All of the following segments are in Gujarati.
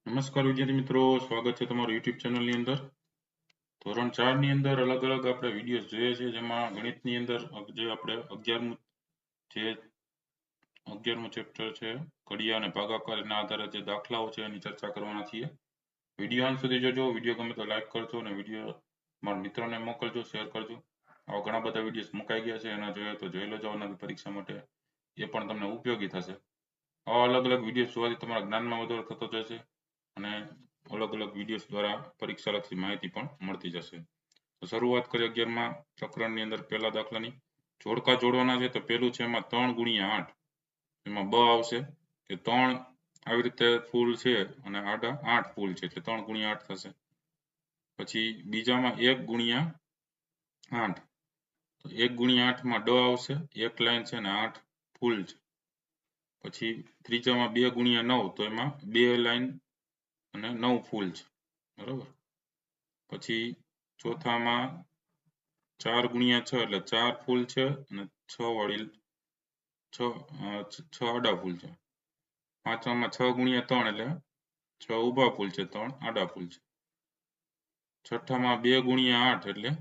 નમસ્કાર વિદ્યાર્થી મિત્રો, સ્વાગત છે તમારું YouTube ચેનલની અંદર. ધોરણ 4 ની અંદર અલગ અલગ આપણે વિડિયોઝ જોઈએ છે, જેમાં ગણિતની અંદર જે આપણે 11મું ચેપ્ટર છે ઘડિયા અને ભાગાકાર એના આધારે જે દાખલાઓ છે એની ચર્ચા કરવાના છીએ. વિડિયો અંત સુધી જોજો. વિડિયો ગમે તો લાઈક કરજો અને વિડિયો તમારા મિત્રોને મોકલજો, શેર કરજો. આવા ઘણા બધા વિડિયોઝ મુકાઈ ગયા છે, એના જોઈએ તો જોઈ લેજો આવનારી પરીક્ષા માટે. એ પણ તમને ઉપયોગી થશે. આવા અલગ અલગ વિડિયોઝ જોવાથી તમારા જ્ઞાનમાં વધારો થતો જશે અને અલગ અલગ વિડિયોઝ દ્વારા પરીક્ષાલક્ષી માહિતી પણ મળતી જશે. તો શરૂઆત કરીએ 11મા પ્રકરણની અંદર પહેલા દાખલાની. જોડકા જોડવાના છે તો પહેલું છે એમાં 3 × 8. એમાં બ આવશે કે 3 આવી રીતે ફૂલ છે અને આડા 8 ફૂલ છે એટલે 3 × 8 થશે. પછી બીજામાં 1 × 8. તો 1 × 8 માં ડ આવશે, એક લાઈન છે ને 8 ફૂલ છે. પછી ત્રીજામાં 2 × 9 તો એમાં 2 લાઈન અને 9 ફૂલ છે, બરાબર. પછી ચોથામાં 4 × 6 એટલે 4 ફૂલ છે અને 6 વાળી 6 આડા ફૂલ છે. પાંચમામાં 6 × 3 એટલે 6 ઊભા ફૂલ છે, 3 આડા ફૂલ છે. છઠ્ઠામાં 2 × 8 એટલે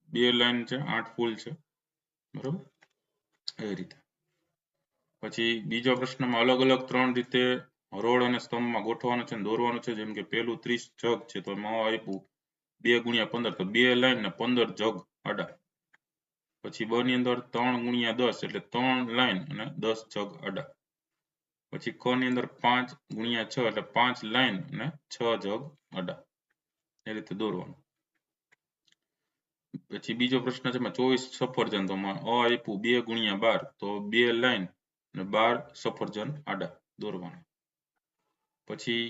2 લાઈન છે, 8 ફૂલ છે, બરાબર. એ રીતે. પછી બીજા પ્રશ્નમાં અલગ અલગ 3 રીતે હરોળ અને સ્તંભમાં ગોઠવવાનું છે, દોરવાનું છે. જેમ કે પહેલું 30 જગ છે તો એમાં આપ્યું 2 × 15 તો 2 લાઈન ને 15 જગ આડા. પછી બ ની અંદર 3 × 10 એટલે 3 લાઈન અને 10 જગ આડા. પછી ક ની અંદર 5 × 6 એટલે 5 લાઈન અને 6 જગ આડા. એ રીતે દોરવાનું. પછી બીજો પ્રશ્ન છે એમાં 24 સફરજન તો આપ્યું 2 × 12 તો 2 લાઈન અને 12 સફરજન આડા દોરવાના. પછી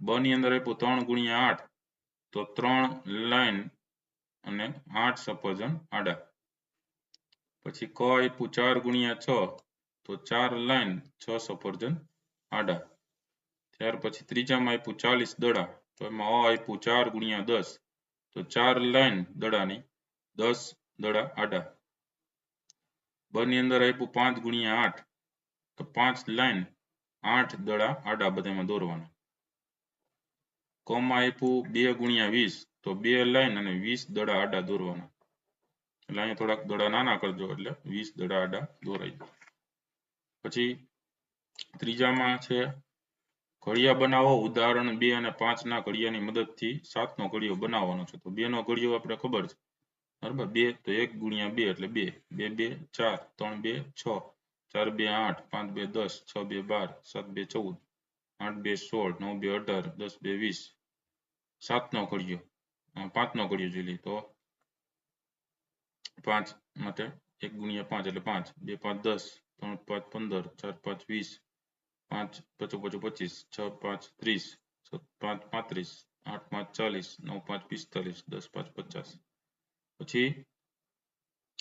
બ ની અંદર આપ્યું 3 × 8 તો 3 લાઈન અને 8 સફરજન આડા. પછી ક આપ્યું 4 × 6 તો 4 લાઈન 6 સફરજન આડા. ત્યાર પછી ત્રીજામાં આપ્યું 40 દડા તો એમાં આપ્યું 4 × 10 તો 4 લાઈન દડાની 10 દડા આડા. બ ની અંદર આપ્યું 5 × 8 તો 5 લાઈન 8 દડા આડા બધામાં દોરવાના. ક માં આપ્યું 2 × 20 તો 2 લાઈન અને 20 દડા આડા દોરવાના. એટલે અહીંયા થોડાક દડા નાના કરજો એટલે 20 દડા આડા દોરાઈ જાય. પછી ત્રીજામાં છે ઘડિયા બનાવો. ઉદાહરણ 2 અને 5 ના ઘડિયાની મદદથી 7 નો ઘડિયો બનાવવાનો છે. તો 2 નો ઘડિયો આપણે ખબર છે, બરાબર. 2 તો 1 × 2 એટલે 2, 2 2 4, 3 2 6, 4 2 8, 5 2 10, 6 2 12, 7 2 14, 8 2 16, 9 2 18, 10 2 20. 7 નો ઘડિયો, 5 નો ઘડિયો જોઈ લઈએ તો 5 માટે 1 × 5 એટલે 5, 2 5 10, 3 5 15, 4 5 20, 5 5 5 25, 6 5 30, 7 5 35, 8 5 40, 9 5 45, 10 5 50. પછી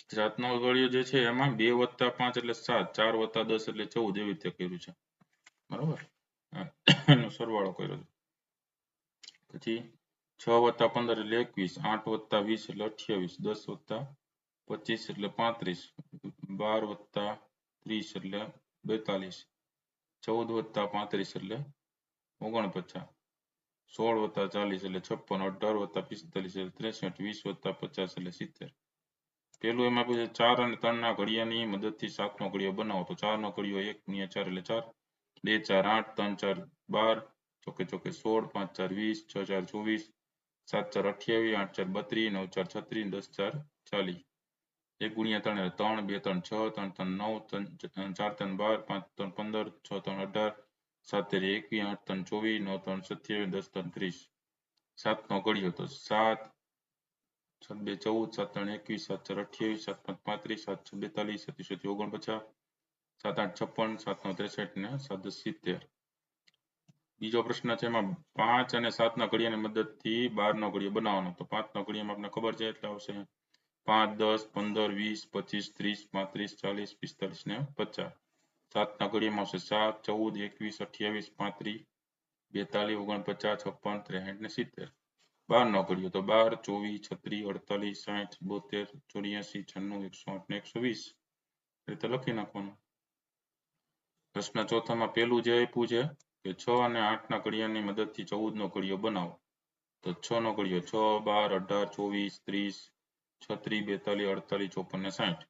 7 નો ઘડિયો જે છે એમાં 2 + 5 એટલે 7, 4 + 10 એટલે 14 એવી રીતે કર્યું છે, બરાબર. એનો સરવાળો કર્યો છે. પછી 6 + 15 એટલે 21, 8 + 20 એટલે 28, 10 + 25 એટલે 35, 12 + 30 એટલે 42, 14 + 35 એટલે 49, 16 + 40 એટલે 56, 18 + 45 એટલે 63, 20 + 50 એટલે 70. પેલું એમાં પૂછે 4 અને 3 ના ઘડિયાની મદદથી 7 નો ઘડિયો બનાવો. તો 4 નો ઘડિયો 1 × 4 એટલે 4, 2 4 8, 3 4 12, ચોકે ચોકે 16, 5 4 20, 6 4 24, 7 4 28, 8 4 32, 9 4 36, 10 4 40. 1 × 3 એટલે 3, 2 3 6, 3 3 9, 4 3 12, 5 3 15, 6 3 18, 7 3 21, 8 3 24, 9 3 27, 10 3 30. 7 નો ઘડિયો તો 7 7 2 14, 7 3 21, 7 4 28, 7 5 35, 7 6 42, 7 7 49, 7 8 56, 7 9 63 ને 7 10 70. બીજો પ્રશ્ન છે એમાં 5 અને 7 ના ઘડિયાની મદદથી 12 નો ઘડિયો બનાવવાનો. તો 5 નો ઘડિયામાં આપણે ખબર છે એટલે આવશે 5 10 15 20 25 30 35 40 45 ને 50. 7 ના ઘડિયામાં આવશે 7 14 21 28 35 42 49 56 63 ને 70. 12 નો ઘડિયો તો 12 24 36 48 60 72 84 96 108 ને 120. રીતે લખી નાખવાનું. પ્રશ્ન ચોથામાં પહેલું જે આપ્યું છે કે 6 અને 8 ના ઘડિયાની મદદથી 14 નો ઘડિયો બનાવો. તો 6 નો ઘડિયો 6, 12, 18, 24, 30, 36, 42, 48 ને 60.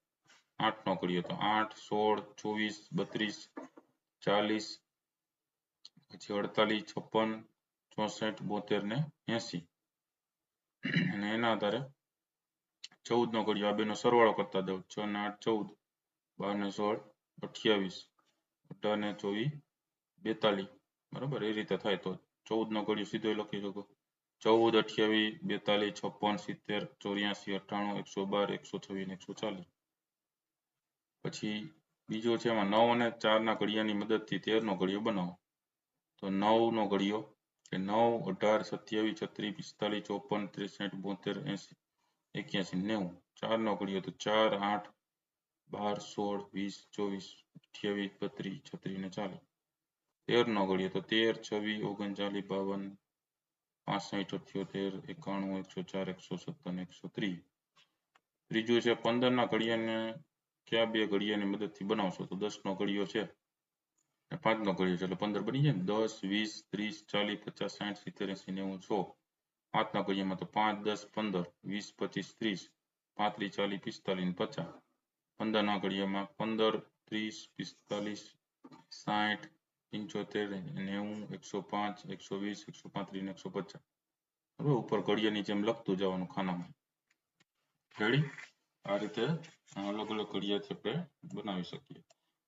8 નો ઘડિયો તો 8, 16, 24, 32, 40, પછી 48, 56, 64, 72 ને 80. અને એના આધારે 14 નો ઘડિયો આ બેનો સરવાળો કરતા જાવ. 6 ને 8 14, 12 ને 16 28, 18 ને 24 42. બરાબર, એ રીતે થાય તો 14 નો ઘડિયો સીધો લખી શકો. 14, 28, 42, 56, 70, 84, 98, 112, 126 ને 140. પછી બીજો છે એમાં 9 અને 4 ના ઘડિયાની મદદથી 13 નો ઘડિયો બનાવો. તો 9 નો ઘડિયો કે 9, 18, 27, 36, 45, 54, 63, 72, 80, 81, 90. 4 નો ઘડિયો તો 4, 8, 12, 16, 20, 24, 28, 32, 36 ને 40. 13 નો ઘડિયો તો 13, 26, 39, 52, 65, 78, 91, 104, 117 ને 130. ત્રીજું છે 15 ના ઘડિયાને કયા બે ઘડિયાની મદદથી બનાવશો. તો 10 નો ઘડિયો છે 5 નો ઘડિયો છે એટલે 15 બની જાય ને. 10, 20, 30, 40, 50, 60, 70, 80, 90, 100. 5 ના ઘડિયામાં તો 5, 10, 15, 20, 25, 30, 35, 40, 45 ને 50. 15 ના ઘડિયામાં 15, 30, 45, 60, 75, 90, 105, 120, 135 ને 150. હવે ઉપર ઘડિયાની જેમ લખતું જવાનું ખાનામાં. રેડી? આ રીતે અલગ અલગ ઘડિયાથી આપણે બનાવી શકીએ.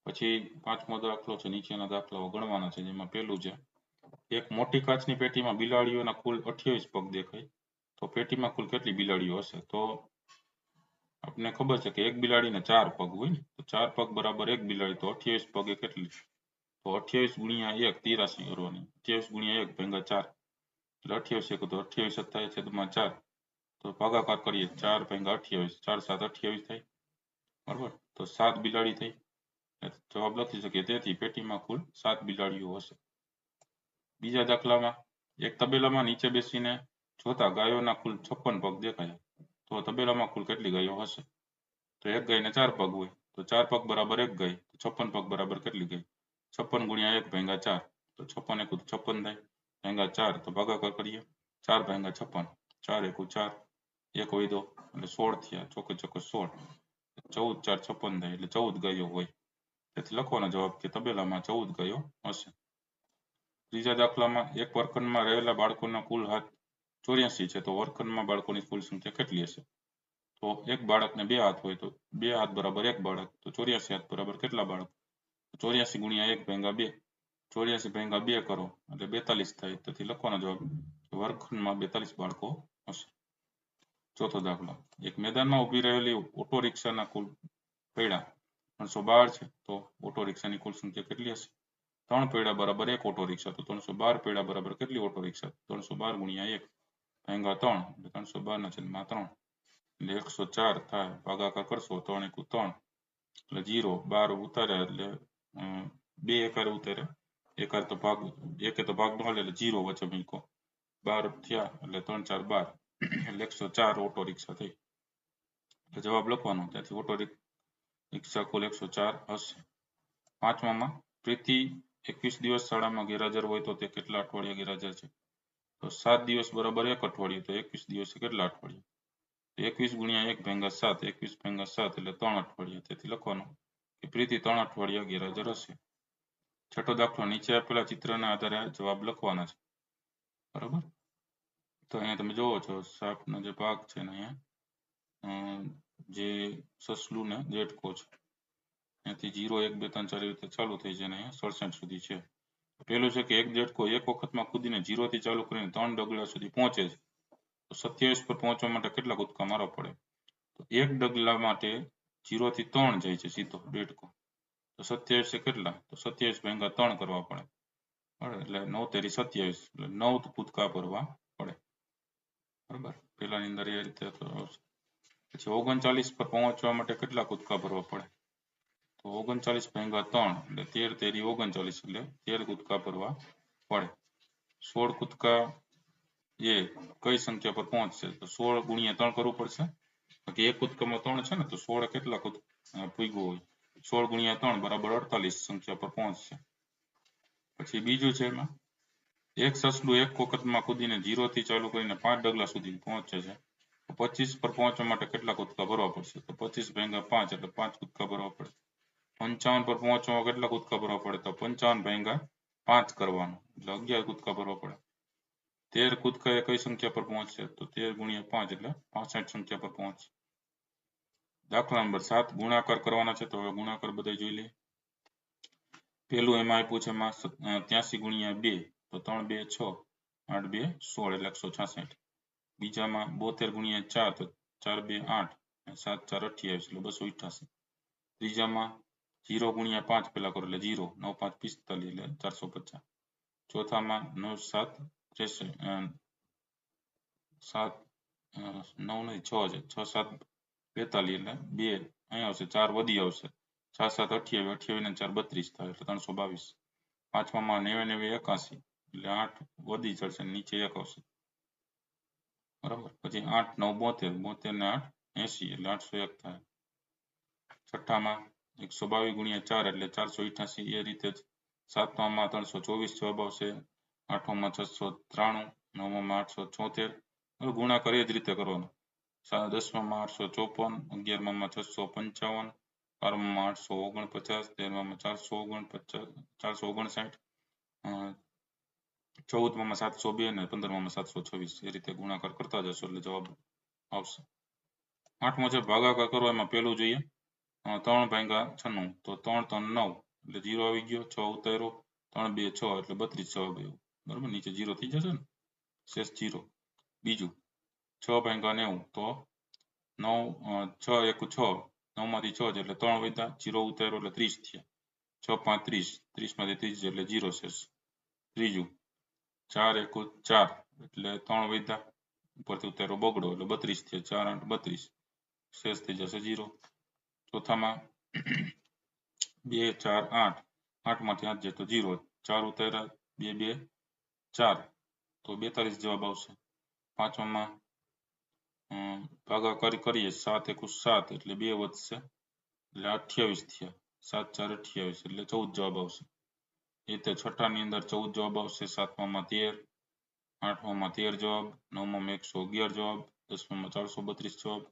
પછી પાંચમો દાખલો છે, નીચેના દાખલાઓ ગણવાના છે. જેમાં પહેલું છે એક મોટી કાચની પેટીમાં બિલાડીઓના કુલ 28 પગ દેખાય. તો પેટીમાં કુલ કેટલી બિલાડીઓ હશે. તો આપણને ખબર છે કે એક બિલાડીને 4 પગ હોય ને, તો 4 પગ બરાબર એક બિલાડી, તો 28 પગ એ કેટલી? તો 28 ગુણ્યા 1 83 કરવાની. 28 ગુણ્યા 1 ભાગ્યા 4 એટલે 28 એક તો 28 થાય છે તો 4. તો ભાગાકાર કરીએ 4 ભાગ્યા 28, 4 7 28 થાય. બરાબર, તો 7 બિલાડી થઈ. જવાબ લખી શકીએ. તેથી પેટીમાં કુલ 7 બિલાડીઓ હશે. બીજા દાખલામાં એક તબેલામાં નીચે બેસીને જોતા ગાયોના કુલ 56 પગ દેખાય. તો તબેલામાં કુલ કેટલી ગાયો હશે. તો એક ગાયને 4 પગ હોય, તો 4 પગ બરાબર એક ગાય, તો 56 પગ બરાબર કેટલી ગાય. 56 ગુણ્યા 1 ભાગ્યા 4, તો 56 એકુ 56 થાય, ભાગ્યા 4 તો ભાગાકાર કરીએ. 4 ભાગ્યા 56, 4 એકુ 4, 1 હોય તો એટલે 16 થયા. ચોકે ચોકે 16, 14 4 56 થાય એટલે 14 ગાયો હોય. તેથી લખવાનો જવાબ કે તબેલામાં 14 ગાયો હશે. ત્રીજા દાખલામાં એક વર્ગખંડમાં રહેલા બાળકોના કુલ હાથ 84 છે. તો વર્ગખંડમાં બાળકોની કુલ સંખ્યા કેટલી હશે. તો એક બાળકને 2 હાથ હોય, તો 2 હાથ બરાબર એક બાળક, તો 84 હાથ બરાબર કેટલા બાળક. 84 ગુણ્યા 1 ભાગ્યા 2, 84 ભાગ્યા 2 કરો એટલે 42 થાય. તેથી લખવાનો જવાબ વર્ગખંડમાં 42 બાળકો હશે. ચોથો દાખલો એક મેદાનમાં ઊભી રહેલી ઓટો રિક્ષાના કુલ પૈડા 312 છે. તો ઓટો રિક્ષાની કુલ સંખ્યા કેટલી હશે. 3 પૈડા બરાબર એક ઓટો રિક્ષા, તો 312 પૈડા બરાબર કેટલી ઓટો રિક્ષા. 312 ગુણ્યા 1 ભાગ્યા 3 એટલે 312 ના છેદમાં 3 એટલે 104 થાય. ભાગાકાર કરશો 3 એકુ 3 એટલે 0. 12 ઉતાર્યા એટલે 2 એકારે ઉતાર્યા. એકાર તો ભાગ એકે તો ભાગ ન હાલે એટલે 0 વચ્ચે મૂક્યો. 12 થયા એટલે 3 4 12 એટલે 104 ઓટો રિક્ષા થઈ. એટલે જવાબ લખવાનો. ત્યાંથી ઓટો રિક્ષા કુલ 104 હશે. પાંચમામાં પ્રીતિ 21 દિવસ શાળામાં ગેરહાજર હોય તો તે કેટલા અઠવાડિયા ગેરહાજર છે. તો 7 દિવસ બરાબર એક અઠવાડિયું, તો 21 દિવસે કેટલા અઠવાડિયા. 21 ગુણ્યા 1 ભાગ્યા 7, 21 ભાગ્યા 7 એટલે 3 અઠવાડિયા. તેથી લખવાનું કે પ્રીતિ 3 અઠવાડિયા ગેરહાજર હશે. છઠ્ઠો દાખલો નીચે આપેલા ચિત્રના આધારે જવાબ લખવાના છે. બરાબર, તો અહીંયા તમે જોવો છો સાપનો જે ભાગ છે ને અહીંયા જે સસલું ને દેડકો છે, અહીંયાથી 0 1 2 3 4 રીતે ચાલુ થઈ જાય ને અહીંયા 67 સુધી છે. પેલું છે કે એક દેડકો એક વખતમાં કૂદીને 0 થી ચાલુ કરીને 3 ડગલા સુધી પહોંચે છે. તો 27 પર પહોંચવા માટે કેટલા કૂદકા મારવા પડે. તો એક ડગલા માટે 0 થી 3 જાય છે સીધો દેડકો, તો 27 કેટલા, તો 27 ભાગ્યા 3 કરવા પડે. એટલે 9 તેરી 27 એટલે 9 કૂદકા ભરવા પડે. બરાબર, પેલાની અંદર એ રીતે આવશે. પછી 39 પર પહોંચવા માટે કેટલા કૂદકા ભરવા પડે. તો 39 ભાગ્યા 3 એટલે 13 તેરી 39 એટલે 13 કૂદકા ભરવા પડે. 16 કૂદકા એ કઈ સંખ્યા પર પહોંચશે. તો 16 ગુણ્યા 3 કરવું પડશે. બાકી એક કૂદકામાં 3 છે ને, તો 16 કેટલા પૂગ્યું હોય. 16 ગુણ્યા 3 બરાબર 48 સંખ્યા પર પહોંચશે. પછી બીજું છે એમાં એક સસલું એક વખતમાં કૂદીને 0 થી ચાલુ કરીને 5 ડગલા સુધી પહોંચે છે. 25 પર પહોંચવા માટે કેટલા કૂદકા ભરવા પડશે? તો 25 ભાગ્યા 5 એટલે 5 કૂદકા ભરવા પડે. 55 પર પહોંચવા કેટલા કૂદકા ભરવા પડે? તો 55 ભાગ્યા 5 કરવાનું એટલે 11 કૂદકા ભરવા પડે. 13 કૂદકા એ કઈ સંખ્યા પર પહોંચશે? તો 13 ગુણ્યા 5 એટલે 65 સંખ્યા પર પહોંચશે. દાખલા નંબર 7 ગુણાકાર કરવાના છે તો હવે ગુણાકાર બધા જોઈ લઈએ. પહેલું એમાં આપ્યું છે એમાં 83 ગુણ્યા 2 તો 3 2 6 8 2 16 એટલે 166. બીજામાં 72 ગુણ્યા 4 તો 4 2 8 7 4 28 એટલે 288. ત્રીજામાં 0 ગુણ્યા 5 પેલા કરો એટલે 0 9 5 45 એટલે 450. ચોથામાં 9 7 63 7 9 નહીં 6 છે 6 7 42 એટલે 2 અહીં આવશે 4 વધી આવશે 7 7 28 28 ને 4 32 થાય એટલે 322. પાંચમામાં 99 81 એટલે 8 વધી જશે નીચે 1 આવશે બરાબર. પછી 8 9 72 72 ને 8 80 એટલે 801 થાય. છઠ્ઠામાં 122 ગુણ્યા 4 એટલે 488 એ રીતે જ. સાતમામાં 324 જવાબ આવશે. આઠમામાં 693 નવમામાં 876 ગુણાકાર એ જ રીતે કરવાનો. દસમામાં 854 11મામાં 655 બારમામાં 849 13મામાં 459 14મામાં 702 અને 15મામાં 726 એ રીતે ગુણાકાર કરતા જશો એટલે જવાબ આવશે. આઠમો છે ભાગાકાર કરો એમાં પહેલું જોઈએ 3 ભાગ્યા 96 તો 3 3 9 એટલે 0 આવી ગયો 6 ઉતાર્યો 3 2 6 એટલે 32 જવાબ આવ્યો બરાબર નીચે 0 થઈ જશે ને શેષ 0. બીજું 6 ભાગ્યા 90 તો 9 6 1 6 9 માંથી 6 એટલે 3 વધ્યા 0 ઉતાર્યો એટલે 30 થયા 6 5 30 30 માંથી 30 એટલે 0 શેષ. ત્રીજું 4 1 4 એટલે 3 વધ્યા ઉપરથી ઉતાર્યો બગડો એટલે 32 થયા 4 8 32 શેષ થઈ જશે 0. ચોથામાં 2 4 8 8 માંથી 8 જાય તો 0 4 ઉતાર્યા 2 2 4 તો 42 જવાબ આવશે. પાંચમામાં ભાગાકાર કરીએ 7 1 7 એટલે 2 વધશે એટલે 28 થયા 7 4 28 એટલે 14 જવાબ આવશે. એ રીતે છઠ્ઠાની અંદર 14 જવાબ આવશે. સાતમામાં 13 આઠમામાં 13 જવાબ નવમામાં 111 જવાબ દસમામાં 432 જવાબ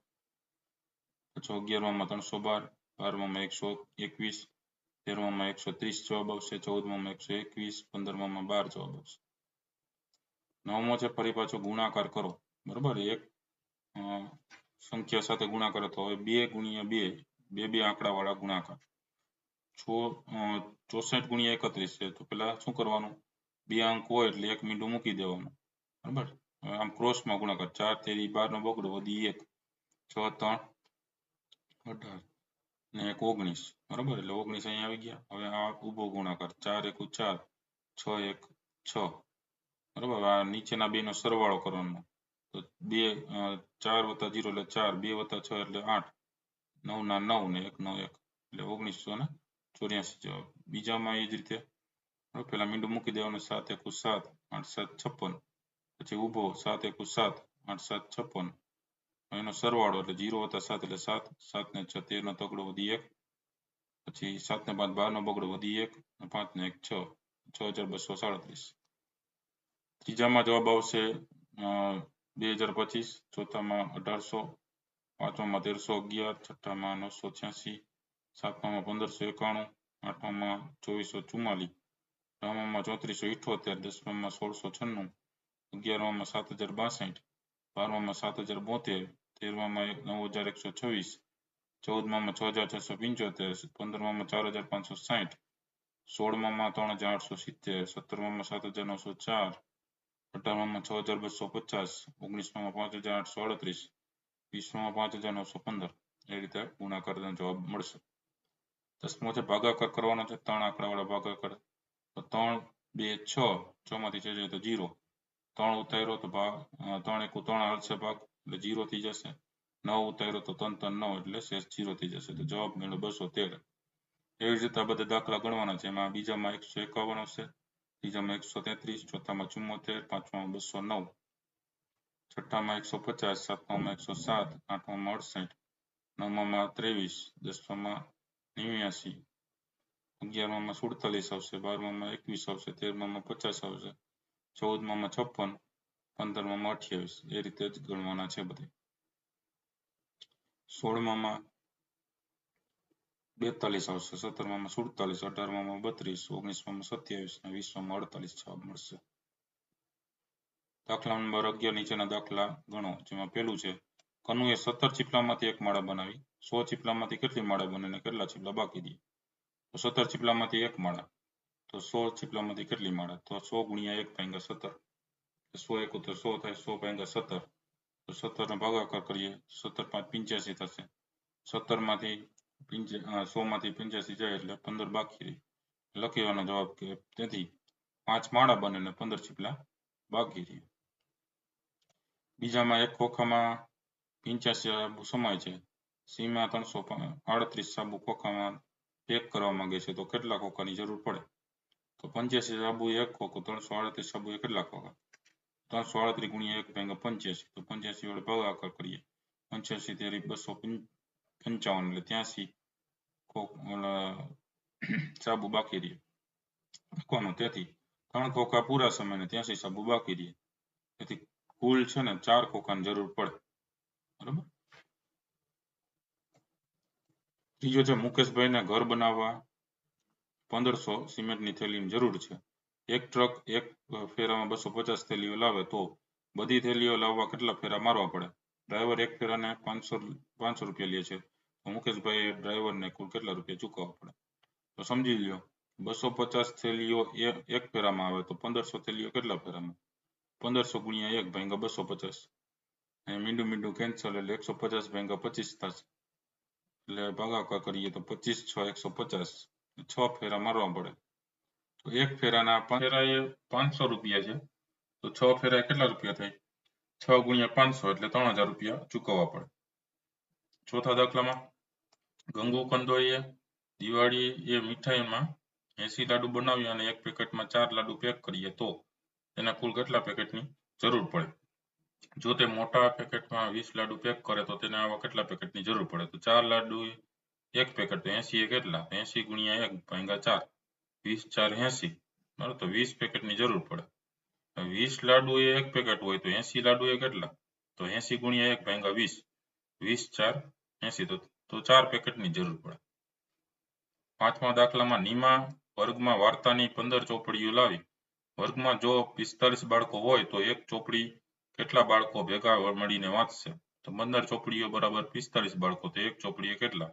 પછી 11મામાં 312 12મામાં 121 13મામાં 130 જવાબ આવશે 14મામાં 121 15મામાં 12 જવાબ આવશે. નવમો છે ફરી પાછો ગુણાકાર કરો બરાબર એક સંખ્યા સાથે ગુણાકાર તો હવે 2 ગુણ્યા 2 બે આંકડા વાળા ગુણાકાર 64 ગુણ્યા 31 છે તો પેલા શું કરવાનું બે અંક હોય એટલે એક મીંડું મૂકી દેવાનું બરાબર. આમ ક્રોસમાં ગુણાકાર 4 તેરી 12 નો બગડો વધી 1 6 3 18 ને 1 19 બરાબર એટલે 19 અહીંયા આવી ગયા. હવે આ ઊભો ગુણાકાર 4 1 4 6 1 6 બરાબર. આ નીચેના બે નો સરવાળો કરવાનો તો 2 4 + 0 એટલે 4 2 + 6 એટલે 8 9 ના 9 ને 1 નો 1 એટલે 1984 જવાબ. બીજામાં એ જ રીતે પેલા મીંડું મૂકી દેવાનું 7 1 7 8 7 56 પછી ઊભો 7 1 7 8 7 56 એનો સરવાળો એટલે 0 + 7 એટલે 7 7 ને 6 13 નો તગડો વધી 1 પછી 7 ને 5 12 નો બગડો વધી 1 5 ને 1 6 6237. ત્રીજામાં જવાબ આવશે 2025 ચોથામાં 1800 પાંચમામાં 1311 છઠ્ઠામાં 986 સાતમામાં 1591 આઠમામાં 2444 નવમામાં 3478 દસમામાં 1696 અગિયારમામાં 7062 બારમામાં 7072 તેરમામાં 9126 ચૌદમામાં 6675 પંદરમામાં 4560 સોળમામાં 3870 સત્તરમામાં 7904 અઢારમામાં 6250 ઓગણીસમામાં 5838 વીસમાં 5915 એ રીતે ગુણાકારનો જવાબ મળશે. દસમો છે ભાગાકાર કરવાનો છે ત્રણ આંકડાવાળા ભાગાકાર તો 3 2 6 6 માંથી 6 જાય તો 0 3 ઉતાર્યો તો ભાગ 3 1 3 હાલશે ભાગ એટલે 0 થઈ જશે 9 ઉતાર્યો તો 3 3 9 એટલે શેષ 0 થઈ જશે તો જવાબ મળ્યો 213. એવી રીતે બધા દાખલા ગણવાના છે. એમાં બીજામાં 151 આવશે ત્રીજામાં 133 ચોથામાં 74 પાંચમામાં 209 છઠ્ઠામાં 150 સાતમામાં 107 આઠમામાં 68 નવમામાં 23 દસમામાં 89, 11માં 47 આવશે, 12માં 21 આવશે, 13માં 50 આવશે, 14માં 56, 15માં 28, એ રીતે જ ગણવાના છે બધે. 16માં 42 આવશે, 17માં 47, 18માં 32, 19માં 27 અને 20માં 48 જવાબ મળશે. દાખલા નંબર 11 નીચેના દાખલા ગણો. જેમાં પહેલું છે કનુએ 17 ચીપલામાંથી એક માળા બનાવી. 100 ચીપલામાંથી કેટલી માળા બને અને કેટલા ચીપલા બાકી રહે? તો 17 ચીપલામાંથી એક માળા, તો 100 ચીપલામાંથી કેટલી માળા? તો 100 ગુણ્યા 1 ભાગ્યા 17, 100 એકુ તો 100 થાય, 100 ભાગ્યા 17, તો 17 નો ભાગાકાર કરીએ, 17 5 85 થશે. 17 માંથી 100 માંથી 85 જાય એટલે 15 બાકી રહે. લખવાનો જવાબ કે તેથી 5 માળા બને અને 15 ચીપલા બાકી રહે. બીજામાં એક ખોખામાં 85 સાબુ સમાય છે. સીમાં 338 સાબુ ખોખામાં પેક કરવા માંગે છે, તો કેટલા ખોખાની જરૂર પડે? તો 85 સાબુ એક ખોખું, 338 સાબુ એ કેટલા ખોખા? 338 ગુણ્યા 1 ભાગ્યા 85, તો 85 વડે ભાગાકાર કરીએ, 85 તેરી 255 એટલે 83 સાબુ બાકી રહે. લખવાનું તેથી 3 ખોખા પૂરા સમયને 83 સાબુ બાકી રહે. તેથી કુલ છે ને 4 ખોખાની જરૂર પડે. બરાબર. ત્રીજો છે મુકેશભાઈને ઘર બનાવવા 1500 સિમેન્ટની થેલીની જરૂર છે. એક ટ્રક એક ફેરામાં 250 થેલીઓ લાવે તો બધી થેલીઓ લાવવા કેટલા ફેરા મારવા પડે? ડ્રાઈવર એક ફેરાને 500 રૂપિયા લે છે, તો મુકેશભાઈ ડ્રાઈવરને કુલ કેટલા રૂપિયા ચૂકવવા પડે? તો સમજી લ્યો 250 થેલીઓ એક ફેરામાં આવે તો 1500 થેલીઓ કેટલા ફેરામાં? 1500 ગુણ્યા 1 ભાગ્યા 250, અને મીંડું કેન્સલ એટલે 150 ભાગ્યા 25 થશે. એટલે ભાગાકાર કરીએ તો 25 6 150, 6 ફેરા મારવા પડે. તો એક ફેરાના ફેરા એ 500 રૂપિયા છે, તો 6 ફેરા કેટલા રૂપિયા થાય? 6 ગુણ્યા 500 એટલે 3000 રૂપિયા ચૂકવવા પડે. ચોથા દાખલામાં ગંગુ કંદોઈએ દિવાળી એ મીઠાઈમાં 80 લાડુ બનાવ્યા અને એક પેકેટમાં 4 લાડુ પેક કરીએ તો તેના કુલ કેટલા પેકેટની જરૂર પડે? જો તે મોટા પેકેટમાં 20 લાડુ પેક કરે તો તેને આવા કેટલા પેકેટની જરૂર પડે? તો 4 લાડુ એક પેકેટ, તો 80 એ કેટલા? 80 ગુણ્યા 1 ભાગ્યા 4, 20 4 80, બરાબર. તો 20 પેકેટની જરૂર પડે. 20 લાડુ એ એક પેકેટ હોય તો 80 લાડુ એ કેટલા? તો 80 ગુણ્યા 1 ભાગ્યા 20, 20 4 80, તો 4 પેકેટની જરૂર પડે. પાંચમા દાખલામાં નીમા વર્ગમાં વાર્તાની 15 ચોપડીઓ લાવી. વર્ગમાં જો 45 બાળકો હોય તો એક ચોપડી કેટલા બાળકો ભેગા મળીને વાંચશે? તો 15 ચોપડીઓ બરાબર 45 બાળકો, તો એક ચોપડીએ કેટલા?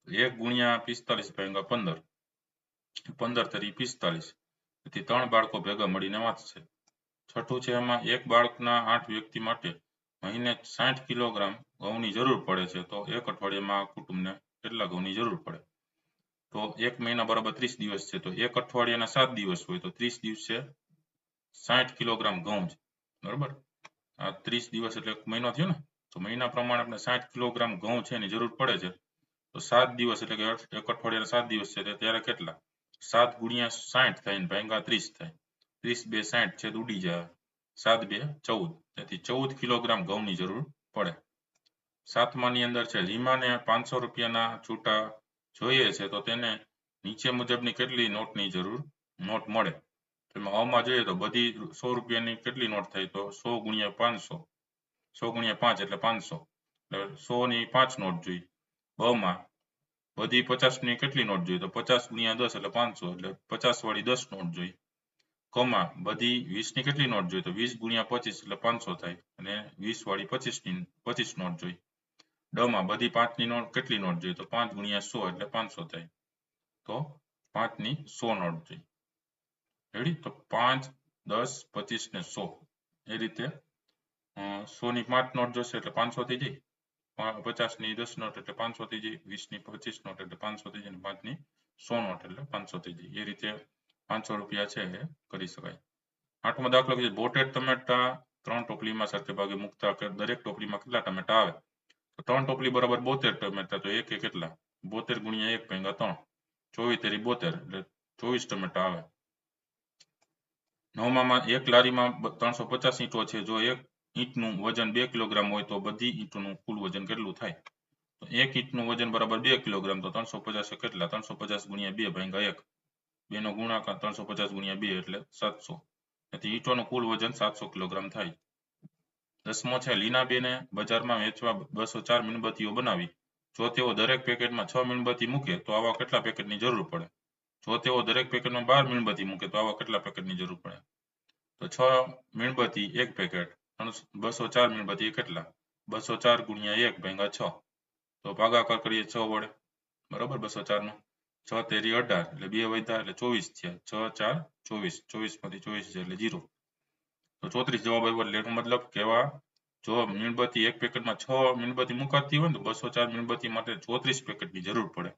1 ગુણ્યા 45 ભાગ્યા 15, 15 તરી 45, તેથી 3 બાળકો ભેગા મળીને વાંચશે. છઠ્ઠું છે એમાં એક બાળકના 8 વ્યક્તિ માટે મહિને 60 કિલોગ્રામ ઘઉંની જરૂર પડે છે, તો એક અઠવાડિયામાં આ કુટુંબને કેટલા ઘઉંની જરૂર પડે? તો એક મહિના બરાબર 30 દિવસ છે, તો એક અઠવાડિયાના 7 દિવસ હોય તો 30 દિવસે 60 કિલોગ્રામ ઘઉં છે, બરાબર. આ 30 દિવસ એટલે એક મહિનો થયો ને, તો મહિના પ્રમાણે આપણે 60 કિલોગ્રામ ઘઉં છે એની જરૂર પડે છે. તો 7 દિવસ એટલે કે એક અઠવાડિયાના 7 દિવસ છે, ત્યારે કેટલા? 7 ગુણ્યા 60 થાય ને ભાગ્યા 30 થાય, 30 2 60 છે, ઉડી જાય, 7 2 14, તેથી 14 કિલોગ્રામ ઘઉંની જરૂર પડે. સાતમાની અંદર છે રીમાને 500 રૂપિયાના છૂટા જોઈએ છે, તો તેને નીચે મુજબની કેટલી નોટની નોટ મળે? તેમાં અમાં જોઈએ તો બધી 100 રૂપિયાની કેટલી નોટ થાય? તો 100 ગુણ્યા 500, 100 ગુણ્યા 5 એટલે 500, એટલે 100 ની 5 નોટ જોઈએ. બમાં બધી 50 ની કેટલી નોટ જોઈએ? તો 50 ગુણ્યા 10 એટલે 500, એટલે 50 વાળી 10 નોટ જોઈએ. કમા બધી 20 ની કેટલી નોટ જોઈએ? તો 20 ગુણ્યા 25 એટલે 500 થાય, અને 20 વાળી 25 નોટ જોઈએ. ડમાં બધી 5 ની નોટ કેટલી નોટ જોઈએ? તો 5 ગુણ્યા 100 એટલે 500 થાય, તો 5 ની 100 નોટ જોઈએ. રેડી? તો 5 10 25 ને 100, એ રીતે 100 ની 5 નોટ જોશે એટલે 500 થઈ જાય, 50 ની 10 નોટ એટલે 500 થઈ જાય, 20 ની 25 નોટ એટલે 500 થઈ જાય, 5 ની 100 નોટ એટલે 500 થઈ જાય. એ રીતે 500 રૂપિયા છે એ કરી શકાય. આઠમો દાખલો છે બોટેડ ટમેટા 3 ટોપલીમાં સરખે ભાગે મૂકતા દરેક ટોપલીમાં કેટલા ટમેટા આવે? તો 3 ટોપલી બરાબર 72 ટમેટા, તો એક કેટલા? 72 ગુણ્યા 1 ભાગ્યા 3, 24 તેરી 72 એટલે 24 ટમેટા આવે. નવમામાં એક લારીમાં 350 ઈંટો છે, જો એક ઈંટનું વજન 2 કિલોગ્રામ હોય તો બધી ઈંટોનું કુલ વજન કેટલું થાય? તો 1 ઈંટનું વજન બરાબર 2 કિલોગ્રામ. તો 350 કેટલા? 350 ગુણ્યા 2 ભાગ્યા 1. 2 નો ગુણાકાર 350 ગુણ્યા 2 એટલે 700. તેથી ઈંટોનું કુલ વજન 700 કિલોગ્રામ થાય. 10મો છે, લીનાબેને બજારમાં વેચવા 204 મીણબત્તીઓ બનાવી. જો તેઓ દરેક પેકેટમાં 6 મીણબત્તી મૂકે તો આવા કેટલા પેકેટની જરૂર પડે? જો તેઓ દરેક પેકેટમાં 12 મીણબત્તી મૂકે તો આવા કેટલા પેકેટની જરૂર પડે? તો 6 મીણબત્તી 1 પેકેટ, 204 મીણબત્તી કેટલા? 204 ગુણ્યા 1 ભાગ્યા 6. તો ભાગાકાર કરીએ 6 વડે, બરાબર. 204 નો 6 તેરી 18 એટલે 2 વધ્યા એટલે 24 થયા. 6 4 24, 24 માંથી 24 છે એટલે 0. તો 34 જવાબ આવ્યો. એટલે એનો મતલબ કેવા, જો મીણબત્તી એક પેકેટમાં 6 મીણબત્તી મુકાતી હોય ને તો 204 મીણબત્તી માટે 34 પેકેટની જરૂર પડે.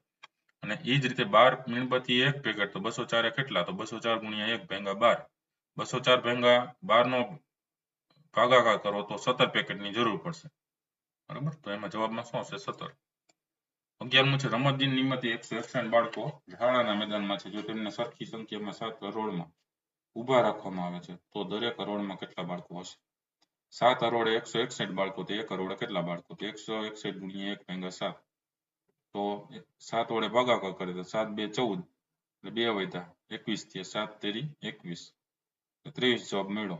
અને એ જ રીતે 12 મીણબત્તી એક પેકેટ, તો 204 કેટલા? તો 204 ગુણ્યા 1 ભાગ્યા 12. 204 ભાગ્યા 12 નો ભાગાકાર કરો તો 17 પેકેટની જરૂર પડશે, બરાબર. તો એમાં જવાબમાં શું હશે? 17. 11મું છે, રમતદિન નિમિત્તે 161 બાળકો શાળાના મેદાનમાં છે. જો તેમને સરખી સંખ્યામાં 7 હરોળમાં ઊભા રાખવામાં આવે છે તો દરેક હરોળમાં કેટલા બાળકો હશે? 7 હરોળે 161 બાળકો, તો 1 હરોળે કેટલા બાળકો? તો 161 ગુણ્યા 1 ભાગ્યા 7. તો 7 વડે ભાગાકાર કરે તો 7 2 14 એટલે 2 વધ્યા 21 થયા. 7 તેરી 21, 23 જવાબ મળ્યો.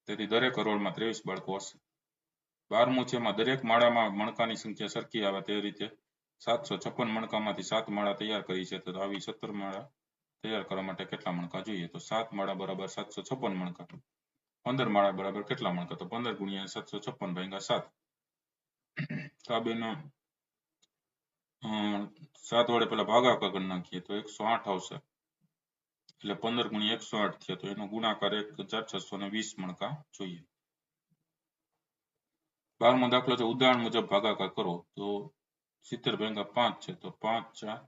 તેથી દરેક હરોળમાં 23 બાળકો હશે. 12મું છે, એમાં દરેક માળામાં મણકાની સંખ્યા સરખી આવે તે રીતે 756 મણકામાંથી 7 માળા તૈયાર કરી છે. તો આવી 17 માળા તૈયાર કરવા માટે કેટલા મણકા જોઈએ? તો 7 માળા બરાબર 756 મણકા. 15 માળા બરાબર કેટલા મણકા? તો 15 ગુણ્યા 756 ભાગ્યા 7. તો આ બેનો 7 વડે પેલા ભાગાકાર કરી નાખીએ તો 108 આવશે. એટલે 15 ગુણ્યા 108 થયા. તો એનો ગુણાકાર 1620 મણકા જોઈએ. 12મો દાખલો છે, ઉદાહરણ મુજબ ભાગાકાર કરો. તો 70 ભાગ્યા 5 છે. તો 5 4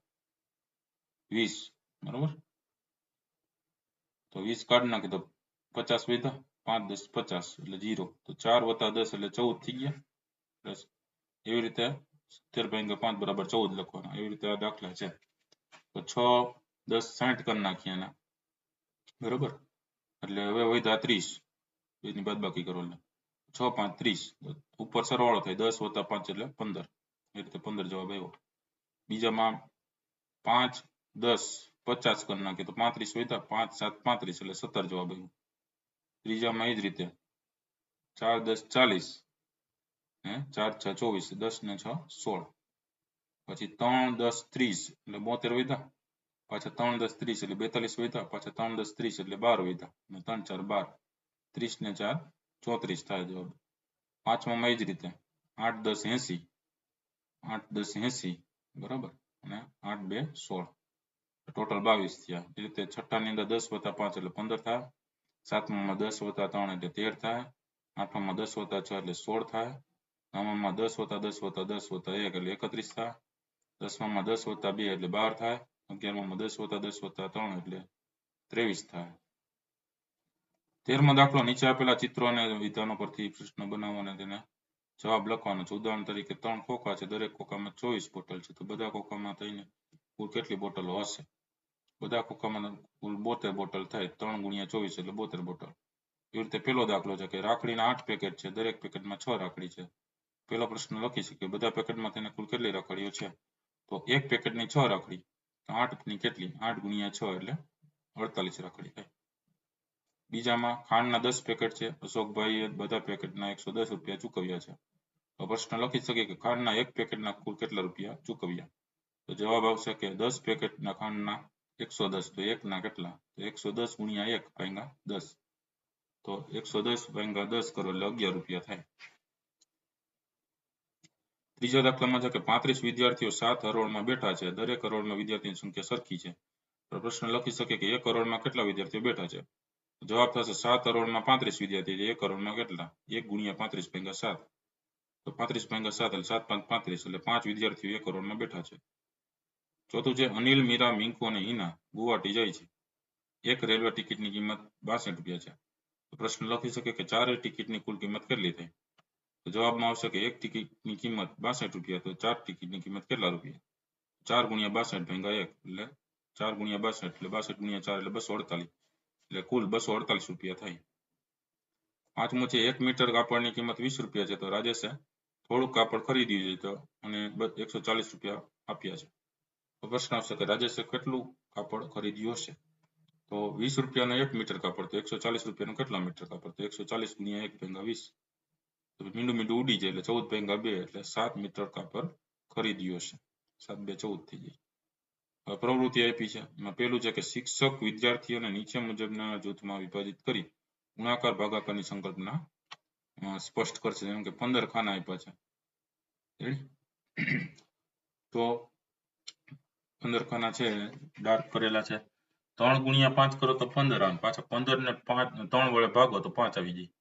20, બરાબર. તો 20 કાઢી નાખી તો 50 વધ્યા. 5 10 50 એટલે 0. તો 4 વત્તા 10 એટલે 14 થઈ ગયા. એવી રીતે 70 ભાગ્યા 5 બરાબર 14 લખવાના. એવી રીતે આ દાખલા છે. તો 6 10 60 કરી નાખીએ એના, બરાબર. એટલે હવે વધ્યા 30, એની બાદબાકી કરો એટલે 6 5 30. ઉપર સરવાળો થાય 10 વત્તા 5 એટલે 15. એ રીતે 15 જવાબ આવ્યો. બીજામાં 5 10 50 કરી નાખીએ તો 35 વધ્યા. 5 7 35 એટલે 17 જવાબ આવ્યો. ત્રીજામાં એ જ રીતે 4 10 40, 4 6 24, 10 ને 6 16. પછી 3 10 30 એટલે 72 વધ્યા. પાછા 3 10 30 એટલે 42 વધ્યા. પાછા 3 10 30 એટલે 12 વધ્યા. અને 3 4 12, 30 ને 4 34 થાય જવાબ. પાંચમામાં એ જ રીતે 8 10 80, 8 10 80, બરાબર. અને 8 2 16, ટોટલ 22 થયા. એ રીતે છઠ્ઠાની અંદર 10 વત્તા 5 એટલે 15 થાય. સાતમામાં 10 વત્તા 3 એટલે 13 થાય. આઠમામાં 10 વત્તા 6 એટલે 16 થાય. નવમામાં 10 વત્તા 10 વત્તા 10 વત્તા 1 એટલે 31 થાય. 10મામાં 10 વત્તા 2 એટલે 12 થાય. 11મામાં 10 વત્તા 10 વત્તા 3 એટલે 23 થાય. 13મો દાખલો, નીચે આપેલા ચિત્રો અને વિધાનો પરથી પ્રશ્ન બનાવો અને તેને જવાબ લખવાનો છે. ઉદાહરણ તરીકે 3 ખોખા છે. દરેક ખોખામાં 24 બોટલ છે. તો બધા ખોખામાં થઈને કુલ કેટલી બોટલો હશે? બધા ખોખામાં કુલ 72 બોટલ થાય. 3 ગુણ્યા 24 એટલે 72 બોટલ. એવી રીતે પેલો દાખલો છે કે રાખડીના 8 પેકેટ છે. દરેક પેકેટમાં 6 રાખડી છે. પેલો પ્રશ્ન લખી શકીએ બધા પેકેટમાં તેને કુલ કેટલી રાખડીઓ છે? તો એક પેકેટની 6 રાખડી, 8 ની કેટલી? 8 ગુણ્યા 6 એટલે 48 રાખડી થાય. બીજામાં ખાંડના 10 પેકેટ છે. અશોકભાઈએ બધા પેકેટના 110 રૂપિયા ચૂકવ્યા છે. તો પ્રશ્ન લખી શકીએ કે ખાંડના એક પેકેટના કુલ કેટલા રૂપિયા ચૂકવ્યા? તો જવાબ આવશે કે 10 પેકેટના ખાંડના 110. તો એકના કેટલા? તો 110 ગુણ્યા 1 ભાગ્યા 10. તો 110 ભાગ્યા 10 કરો એટલે 11 રૂપિયા થાય. ત્રીજા દાખલામાં છે કે 35 વિદ્યાર્થીઓ 7 હરોળમાં બેઠા છે. દરેક હરોળમાં વિદ્યાર્થીની સંખ્યા સરખી છે. તો પ્રશ્ન લખી શકીએ કે એક હરોળમાં કેટલા વિદ્યાર્થીઓ બેઠા છે? જવાબ થશે 7 હરોળમાં 35 વિદ્યાર્થી છે. એક હરોળમાં કેટલા? 1 ગુણ્યા 35 ભાગ્યા 7. તો 35 ભાગ્યા 7 એટલે 7 5 35 એટલે 5 વિદ્યાર્થીઓ એક હરોળમાં બેઠા છે. ચોથું છે, અનિલ મીરા મિંકુ અને હિના ગુવાહાટી જાય છે. એક રેલવે ટિકિટની કિંમત 62 રૂપિયા છે. તો પ્રશ્ન લખી શકે કે 4 ટિકિટની કુલ કિંમત કેટલી થઈ? તો જવાબમાં આવશે કે એક ટિકિટની કિંમત 62 રૂપિયા. તો 4 ટિકિટની કિંમત કેટલા રૂપિયા? 4 ગુણ્યા 62 ભાગ્યા 1 એટલે 4 ગુણ્યા 62 એટલે 62 ગુણ્યા 4 એટલે 248. એટલે કુલ 248 રૂપિયા થાય. પાંચમું છે, 1 મીટર કાપડની કિંમત 20 રૂપિયા છે. તો રાજેશે થોડું કાપડ ખરીદ્યું છે તો અને 140 રૂપિયા આપ્યા છે. તો પ્રશ્ન આવશે કે રાજેશે કેટલું કાપડ ખરીદ્યું હશે? તો 20 રૂપિયાનું 1 મીટર કાપડ તો 140 રૂપિયાનું કેટલા મીટર કાપડ? તો 140 ગુણ્યા 1 ભેગા 20. તો મીંડું મીંડું ઉડી જાય એટલે 14 ભેગા 2 એટલે 7 મીટર કાપડ ખરીદ્યું હશે. 7 2 14 થઈ જાય. હવે પ્રવૃત્તિ આપી છે એમાં પહેલું છે કે શિક્ષક વિદ્યાર્થીઓને નીચે મુજબના જૂથમાં વિભાજિત કરી ગુણાકાર ભાગાકારની સંકલ્પના સ્પષ્ટ કરશે. જેમ કે 15 ખાના આપ્યા છે. તો 15 ખાના છે ડાર્ક કરેલા છે. 3 ગુણ્યા 5 કરો તો 15 આવે. પાછા 15 ને 5 3 વડે ભાગો તો 5 આવી જાય.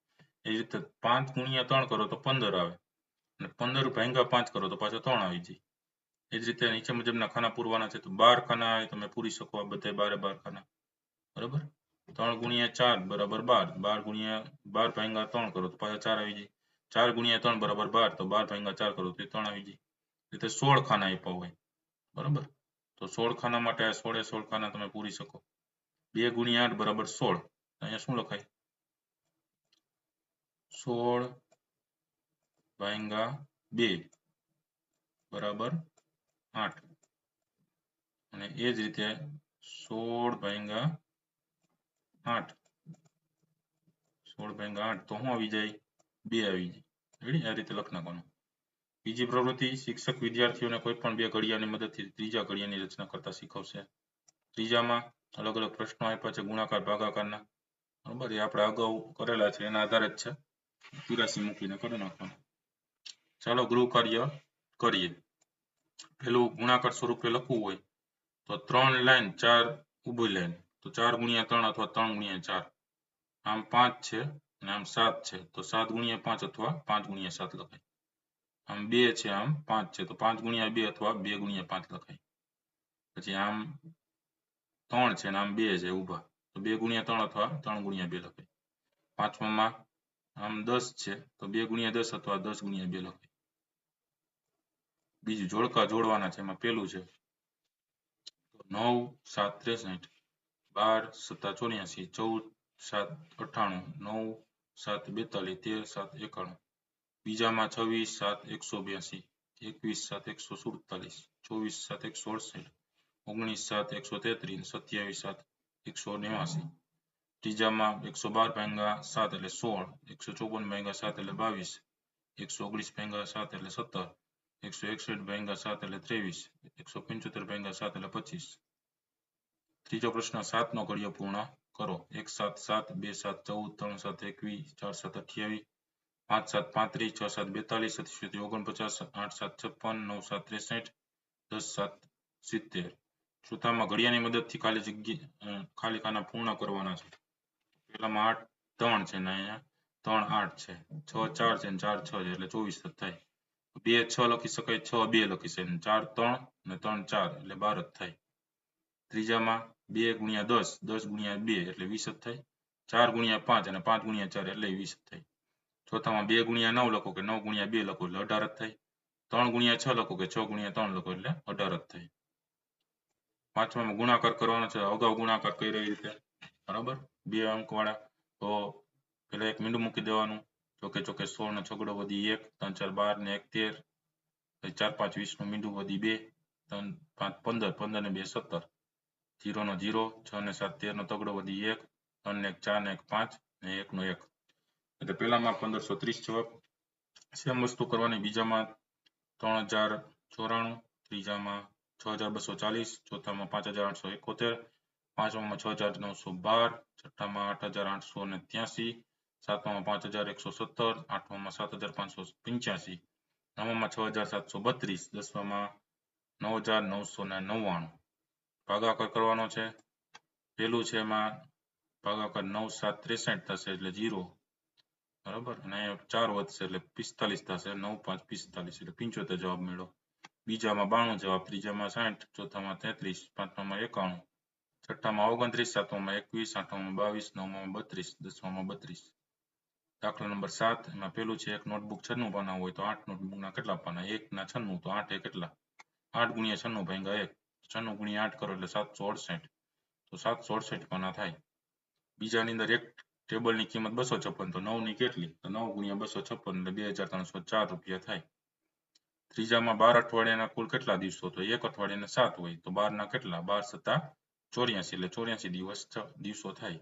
એ રીતે 5 ગુણ્યા 3 કરો તો 15 આવે અને 15 ભાગ્યા 5 કરો તો પાછો 3 આવી જાય. એ જ રીતે નીચે મુજબના ખાના પૂરવાના છે તો 12 ખાના તમે પૂરી શકો. આ બધા 12 ખાના બરાબર. 3 ગુણ્યા 4 બરાબર 12. 12 ગુણ્યા 12 ભાગ્યા 3 કરો તો પાછા 4 આવી જાય. 4 ગુણ્યા 3 બરાબર 12 તો 12 ભાગ્યા 4 કરો તો 3 આવી જાય. રીતે 16 ખાના આપ્યા હોય બરાબર. તો 16 ખાના માટે 16 ખાના તમે પૂરી શકો. 2 ગુણ્યા 8 બરાબર 16. અહીંયા શું લખાય? 16 ભાગ્યા 2 બરાબર 8 અને એ જ રીતે 16 ભાગ્યા 8 16 ભાગ્યા 8 તો શું આવી જાય? 2 આવી જાય. રેડી? આ રીતે લખી નાખવાનું. બીજી પ્રવૃત્તિ શિક્ષક વિદ્યાર્થીઓને કોઈ પણ બે ઘડિયાની મદદથી ત્રીજા ઘડિયાની રચના કરતા શીખવશે. ત્રીજામાં અલગ અલગ પ્રશ્નો આપ્યા છે ગુણાકાર ભાગાકારના બરાબર. એ આપણે અગાઉ કરેલા છે એના આધારે જ છે. 84 મૂકીને કરી નાખવાનું. ચાલો ગૃહ કાર્ય કરીએ. પેલું ગુણાકાર સ્વરૂપે લખવું હોય તો 3 લાઈન 4 ઊભી લાઈન તો 4 ગુણ્યા 3 અથવા 3 ગુણ્યા 4. આમ 5 છે અને આમ 7 છે તો 7 ગુણ્યા 5 અથવા 5 ગુણ્યા 7 લખાય. આમ 2 છે આમ 5 છે તો 5 ગુણ્યા 2 અથવા 2 ગુણ્યા 5 લખાય. પછી આમ 3 છે અને આમ 2 છે ઊભા તો 2 ગુણ્યા 3 અથવા 3 ગુણ્યા 2 લખાય. પાંચમામાં આમ 10 છે તો 2 ગુણ્યા 10 અથવા 10 ગુણ્યા 2 લખાય. બીજું જોડકા જોડવાના છે એમાં પહેલું છે 9 7 63 12 7 84 14 7 98 9 7 42 13 7 91. બીજામાં 26 7 182 21 7 147 24 7 168 19 7 133 27 ત્રીજામાં 112 ભાગ્યા 7 એટલે 16 154 ભાગ્યા 7 એટલે 22 119 ભાગ્યા 7 એટલે 17 161 ભાગ્યા 7 એટલે 23 175 ભાગ્યા 7 એટલે 25. ત્રીજો પ્રશ્ન 7 નો ઘડિયો પૂર્ણ કરો. 1 7 7 2 7 14 3 7 21 4 7 28 5 7 35 6 7 42 27 49 8 7 56 9 7 63 10 7 70. ચોથામાં ઘડિયાની મદદથી ખાલી ખાના પૂર્ણ કરવાના છે. પહેલામાં 8 3 છે ને અહીંયા 3 8 છે 6 4 છે ને 4 6 છે એટલે 24 થાય. 2 6 લખી શકાય 6 2 લખી શકાય 4 3 ને 3 4 એટલે 12 જ થાય. ત્રીજામાં 2 ગુણ્યા 10 10 ગુણ્યા 2 એટલે 20 જ થાય. 4 ગુણ્યા 5 અને 5 ગુણ્યા 4 એટલે 20 જ થાય. ચોથામાં 2 ગુણ્યા 9 લખો કે 9 ગુણ્યા 2 લખો એટલે 18 જ થાય. 3 ગુણ્યા 6 લખો કે 6 ગુણ્યા 3 લખો એટલે 18 જ થાય. પાંચમામાં ગુણાકાર કરવાનો છે. અગાઉ ગુણાકાર કઈ રીતે બરાબર 2 અંક વાળા તો પેલા એક મીંડું મૂકી દેવાનું. ચોકે ચોકે 16 ને છગડો વધી 1 3 4 12 ને 1 13 4 5 20 નું મીંડું વધી 2 3 5 15 15 ને 2 17 0 નો 0 6 ને 7 13 નો તગડો વધી 1 3 ને 1 4 ને 1 5 ને 1 નો 1 એટલે પહેલામાં 1530 જવાબ. સેમ વસ્તુ કરવાની. બીજામાં 3094 ત્રીજામાં 6240 ચોથામાં 5871 પાંચમામાં 6912 છઠ્ઠામાં 8883 સાતમામાં 5117 આઠમામાં 7585 નવમામાં 6732 દસમામાં 9999. ભાગાકાર કરવાનો છે. પેલું છે એમાં ભાગાકાર 9 7 63 થશે એટલે 0 બરાબર અને 4 વધશે એટલે 45 થશે 9 5 45 એટલે 75 જવાબ મળ્યો. બીજામાં 92 જવાબ ત્રીજામાં 60 ચોથામાં 33 પાંચમામાં 91 છઠ્ઠામાં 29 સાતમામાં 21 આઠમામાં 22 નવમામાં 32 દસમામાં 32. દાખલા નંબર 7 એમાં પેલું છે એક નોટબુક 96 પાના હોય તો 8 નોટબુકના કેટલા પાના 1 ના 96 તો 8 એ કેટલા 8 ગુણ્યા 96 ભાગ્યા 1 96 ગુણ્યા 8 કરો એટલે 768 તો 768 પાના થાય. બીજાની અંદર એક ટેબલની કિંમત 256 તો 9 ની કેટલી તો 9 ગુણ્યા 256 એટલે 2304 રૂપિયા થાય. ત્રીજામાં 12 અઠવાડિયાના કુલ કેટલા દિવસો તો એક અઠવાડિયાના 7 હોય તો 12 ના કેટલા 12 * 84 એટલે 84 દિવસો થાય.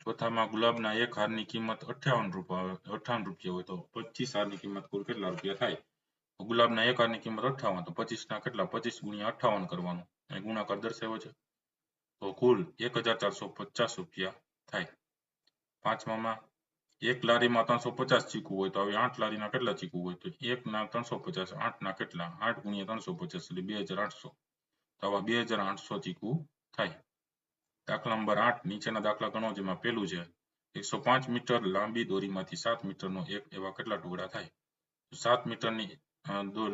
ચોથામાં ગુલાબના એક હારની કિંમત 58 રૂપિયા હોય તો 25 હારની કિંમત કુલ કેટલા રૂપિયા થાય ગુલાબના એક હારની કિંમત 58 તો 25 ના કેટલા 25 * 58 કરવાનું અને ગુણાકાર દર્શાવ્યો છે તો કુલ 1450 રૂપિયા થાય. પાંચમામાં એક લારીમાં 350 ચીકુ હોય તો હવે 8 લારીના કેટલા ચીકુ હોય તો 1 ના 350 8 ના કેટલા 8 * 350 એટલે 2800 તો આવા 2800 ચીકુ થાય. દાખલા નંબર 8 નીચેના દાખલા ગણો જેમાં પહેલું છે 105 મીટર લાંબી દોરીમાંથી 7 મીટરનો એક એવા કેટલા ટુકડા થાય 7 મીટરની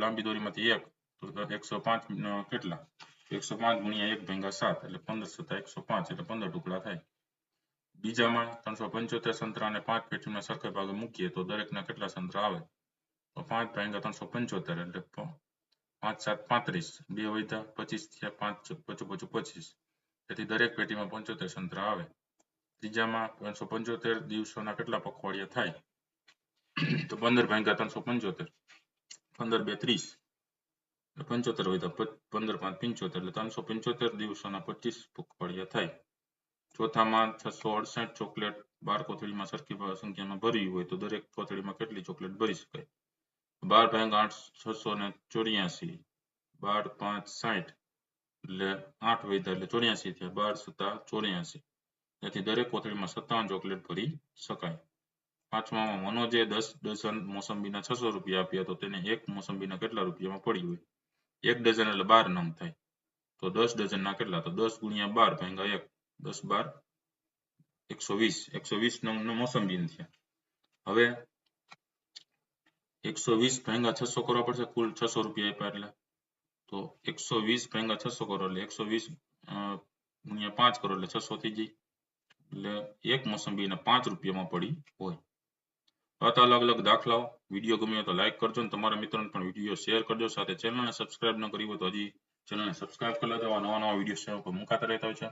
લાંબી દોરીમાંથી એક તો 105 કેટલા 105 * 1 ભાગ્યા 7 એટલે 15 * 105 એટલે 15 ટુકડા થાય. બીજામાં 375 સંતરા અને 5 પેટીના સરખા ભાગે મૂકીએ તો દરેકના કેટલા સંતરા આવે તો 5 ભાગ્યા 375 એટલે 5 * 7 = 35 2 વધ્યા 25 થયા 5 * 5 = 25 તેથી દરેક પેટીમાં 75 સંતરા આવે. ત્રીજામાં 375 દિવસોના કેટલા પખવાડિયા થાય તો 15 ભાગ્યા 375 15 * 2 = 30 75 વધ્યા 15 * 5 = 75 એટલે 375 દિવસોના 25 પખવાડિયા થાય. ચોથામાં 668 ચોકલેટ 12 કોથળીમાં સરખી સંખ્યામાં ભરવી હોય તો દરેક કોથળીમાં કેટલી ચોકલેટ ભરી શકાય 12 ભાગ્યા 684 12 * 5 = 60 એટલે 8 વધ્યા એટલે 84 થયા 12 * 7 = 84 તેથી દરેક કોથળીમાં 57 ચોકલેટ ભરી શકાય. પાંચમામાં મનોજે 10 ડઝન મોસંબીના 600 રૂપિયા આપ્યા તો તેને એક મોસંબીના કેટલા રૂપિયામાં પડી હોય 1 ડઝન એટલે 12 નંગ થાય તો 10 ડઝનના કેટલા તો 10 * 12 ભાગ્યા 1 10 * 12 120 નંગ મોસંબી થયા. હવે 120 ભાગ્યા 600 કરવા પડશે કુલ 600 રૂપિયા આપ્યા એટલે તો 120 ભાગ્યા 600 કરો એટલે 120 * 5 કરો એટલે 600 થઈ જાય એટલે એક મોસંબીના 5 રૂપિયામાં પડી હોય. આ અલગ અલગ દાખલાઓ વિડીયો ગમ્યો તો લાઈક કરજો અને તમારા મિત્રોને પણ વિડીયો શેર કરજો સાથે ચેનલને સબસ્ક્રાઇબ ન કરી હોય તો હજી ચેનલને સબસ્ક્રાઇબ કરી લેજો નવા વિડીયો ચેનલ પર મુકાતા રહેતા હોય છે.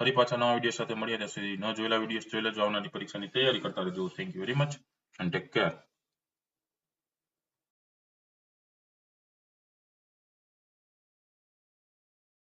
ફરી પાછા નવા વિડીયો સાથે મળીએ ત્યાં સુધી ન જોયેલા વિડીયો જોઈ લેજો આવનારી પરીક્ષાની તૈયારી કરતા રહેજો. Thank you very much and take care.